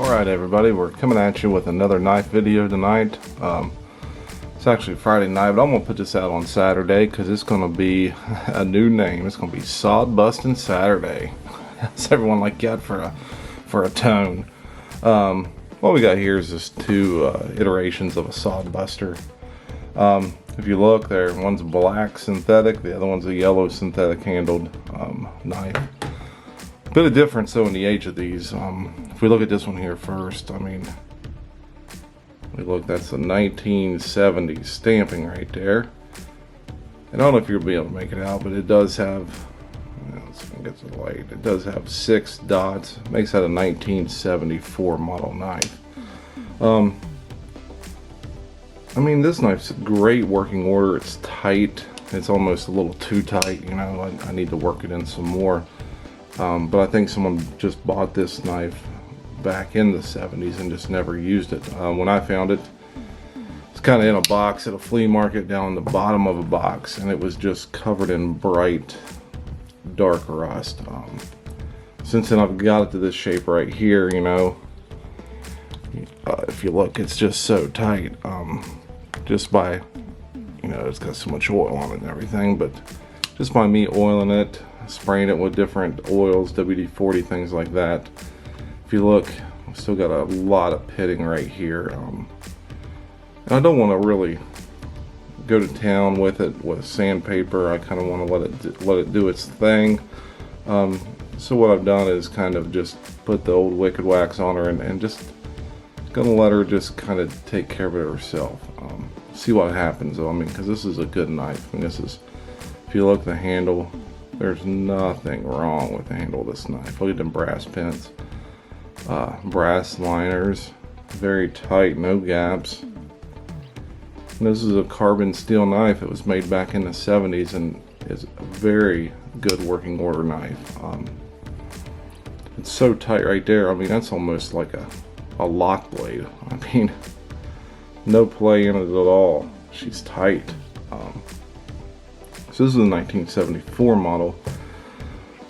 Alright everybody, we're coming at you with another knife video tonight. It's actually Friday night, but I'm going to put this out on Saturday because it's going to be a new name. It's going to be Sod Busting Saturday. That's everyone like God for a tone. What we got here is just two iterations of a Sod Buster. If you look there, one's black synthetic, the other one's a yellow synthetic handled knife. Bit of difference though in the age of these. If we look at this one here first, I mean, we look, that's a 1970s stamping right there. And I don't know if you'll be able to make it out, but it does have, let's get the light, it does have 6 dots. Makes that a 1974 model knife. I mean, this knife's great working order. It's tight. It's almost a little too tight, you know. I need to work it in some more. But I think someone just bought this knife back in the 70s and just never used it. When I found it, it's kind of in a box at a flea market down the bottom of a box, and it was just covered in bright, dark rust. Since then I've got it to this shape right here, you know. If you look, it's just so tight. Just by, you know, it's got so much oil on it and everything, but just by me oiling it, spraying it with different oils, WD-40, things like that. If you look, I've still got a lot of pitting right here. And I don't want to really go to town with it with sandpaper. I kind of want to let it do its thing. So what I've done is kind of just put the old Wicked Wax on her and just gonna let her just kind of take care of it herself. See what happens though. I mean, because this is a good knife. And this is, if you look at the handle, there's nothing wrong with the handle of this knife. Look at them brass pins, brass liners, very tight, no gaps. And this is a carbon steel knife. It was made back in the 70s and is a very good working order knife. It's so tight right there. I mean, that's almost like a lock blade. I mean, no play in it at all. She's tight. So this is a 1974 model.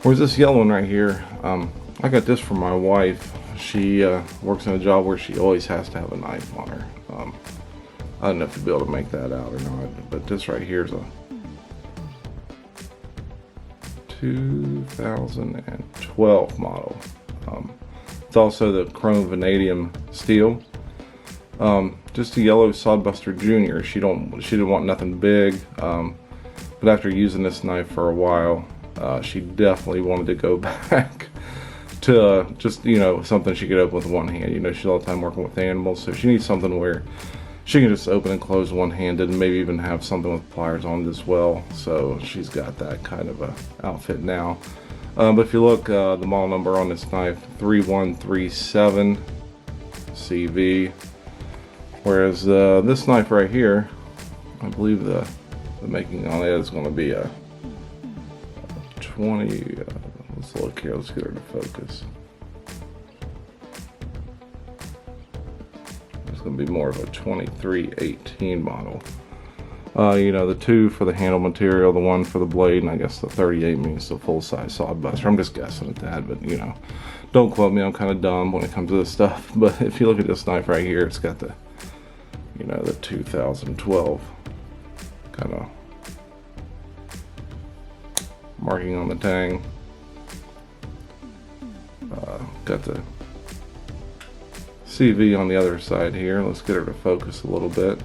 Whereas this yellow one right here, I got this from my wife. She works in a job where she always has to have a knife on her. I don't know if you'll be able to make that out or not, but this right here is a 2012 model. It's also the chrome vanadium steel. Just a yellow Sod Buster Jr. She didn't want nothing big. But after using this knife for a while, she definitely wanted to go back to just, you know, something she could open with one hand. You know, she's all the time working with animals, so she needs something where she can just open and close one-handed and maybe even have something with pliers on it as well. So she's got that kind of a outfit now. But if you look, the model number on this knife, 3137 CV. Whereas this knife right here, I believe the making on it is going to be a 20, let's look here, let's get her to focus. It's going to be more of a 2318 model. You know, the 2 for the handle material, the 1 for the blade, and I guess the 38 means the full-size Sod Buster. I'm just guessing at that, but you know, don't quote me, I'm kind of dumb when it comes to this stuff. But if you look at this knife right here, it's got the, you know, the 2012 kind of marking on the tang. Got the CV on the other side here. Let's get her to focus a little bit.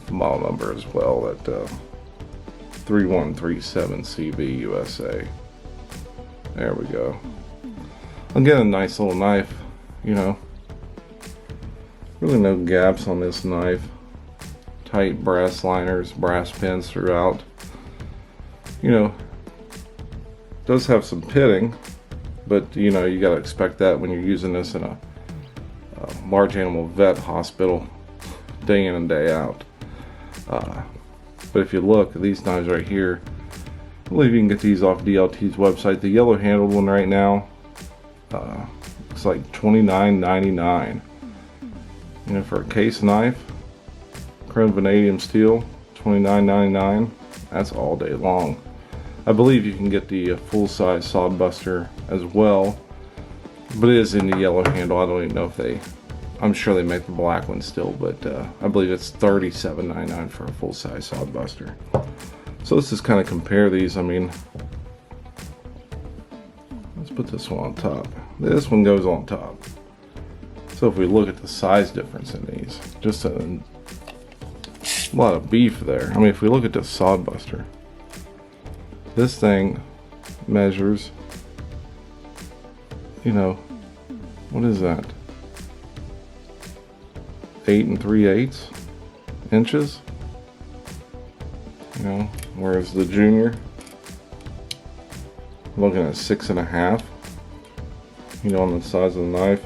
The model number as well at 3137 CV USA. There we go. Again, a nice little knife, you know. Really no gaps on this knife. Tight brass liners, brass pins throughout. You know, does have some pitting, but you know, you gotta expect that when you're using this in a large animal vet hospital day in and day out. But if you look at these knives right here, I believe you can get these off DLT's website. The yellow handled one right now, looks like $29.99. You know, for a case knife, chrome vanadium steel, $29.99. That's all day long. I believe you can get the full-size Sod Buster as well. But it is in the yellow handle. I don't even know if they, I'm sure they make the black one still, but I believe it's $37.99 for a full-size Sod Buster. So let's just kind of compare these. I mean, let's put this one on top. This one goes on top. So if we look at the size difference in these, just a lot of beef there. I mean, if we look at the Sod Buster, this thing measures, you know, what is that? 8 3/8 inches. You know, whereas the Junior, looking at 6.5. You know, on the size of the knife.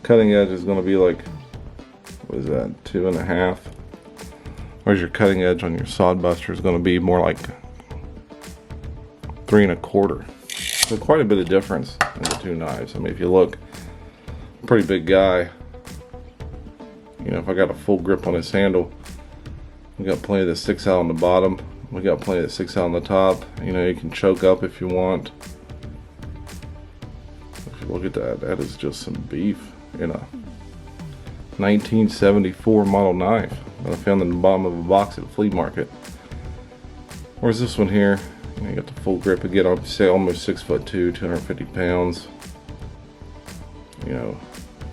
Cutting edge is going to be like, what is that? 2.5. Whereas your cutting edge on your Sod Buster is going to be more like 3.25. So quite a bit of difference in the two knives. I mean, if you look, pretty big guy. You know, if I got a full grip on this handle, we got plenty that sticks out on the bottom. We got plenty that sticks out on the top. You know, you can choke up if you want. If you look at that, that is just some beef in a 1974 model knife that I found in the bottom of a box at a flea market. Whereas this one here, you know, you got the full grip again. I'd say almost 6'2", 250 pounds. You know,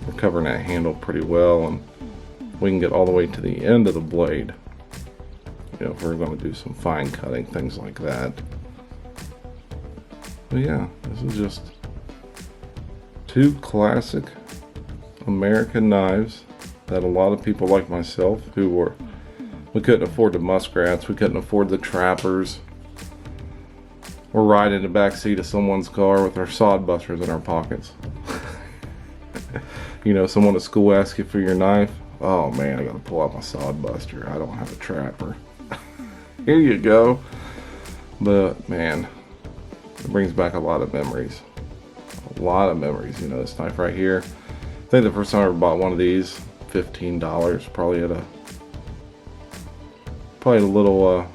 we're covering that handle pretty well, and we can get all the way to the end of the blade. You know, if we're going to do some fine cutting, things like that. But yeah, this is just two classic American knives that a lot of people like myself who were, we couldn't afford the Muskrats, we couldn't afford the Trappers. We're riding in the back seat of someone's car with our Sod Busters in our pockets. You know, someone at school asks you for your knife. Oh man, I gotta pull out my Sod Buster. I don't have a Trapper. Here you go. But man, it brings back a lot of memories. A lot of memories. You know, this knife right here. I think the first time I ever bought one of these, $15, probably at a little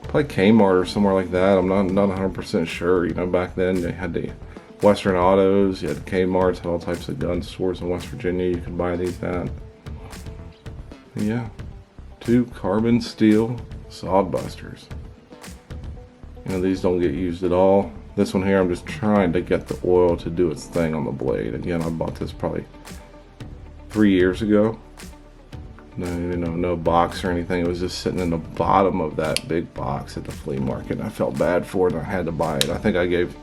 probably Kmart or somewhere like that. I'm not 100% sure. You know, back then they had the Western Autos, you had Kmart's, had all types of gun stores in West Virginia you could buy these at. Yeah, two carbon steel Sod Busters. You know, these don't get used at all. This one here, I'm just trying to get the oil to do its thing on the blade. Again, I bought this probably 3 years ago. No, you know, no box or anything. It was just sitting in the bottom of that big box at the flea market. I felt bad for it and I had to buy it. I think I gave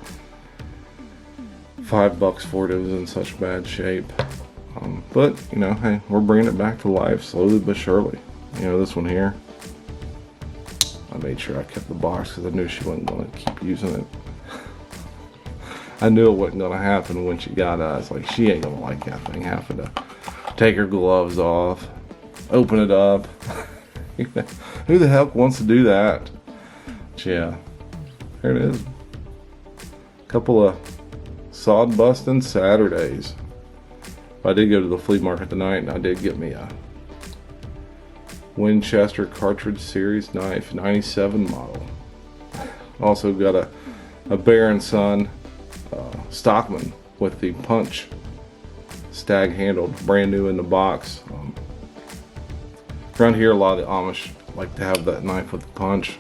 $5 for it. It was in such bad shape. But, you know, hey, we're bringing it back to life slowly but surely. You know, this one here, I made sure I kept the box because I knew she wasn't going to keep using it. I knew it wasn't going to happen when she got us. Like, she ain't going to like that thing having to take her gloves off, open it up. Who the heck wants to do that? But yeah, there it is. A couple of sod busting Saturdays. I did go to the flea market tonight and I did get me a Winchester cartridge series knife, 97 model. Also got a Bear & Son Stockman with the punch stag handled, brand new in the box. Around here a lot of the Amish like to have that knife with the punch.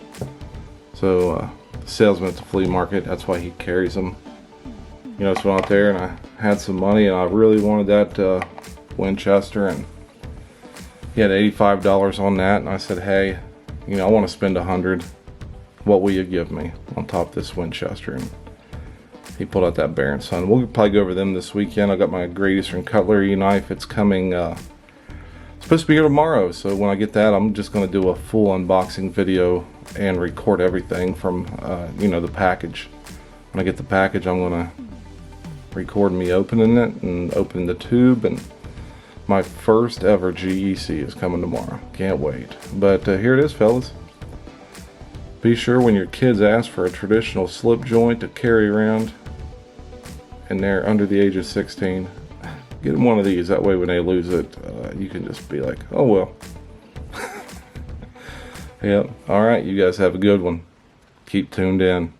So the salesman at the flea market, that's why he carries them. You know, so I went out there and I had some money and I really wanted that Winchester, and he had $85 on that, and I said, hey, you know, I want to spend $100. What will you give me on top of this Winchester? And he pulled out that Bear & Son. We'll probably go over them this weekend. I got my Great Eastern Cutlery knife. It's coming, it's supposed to be here tomorrow, so when I get that, I'm just going to do a full unboxing video and record everything from, you know, the package. When I get the package, I'm going to record me opening it and opening the tube, and my first ever GEC is coming tomorrow. Can't wait. But here it is, fellas. Be sure when your kids ask for a traditional slip joint to carry around and they're under the age of 16, get them one of these. That way when they lose it, you can just be like, oh well. Yep. Alright, you guys have a good one. Keep tuned in.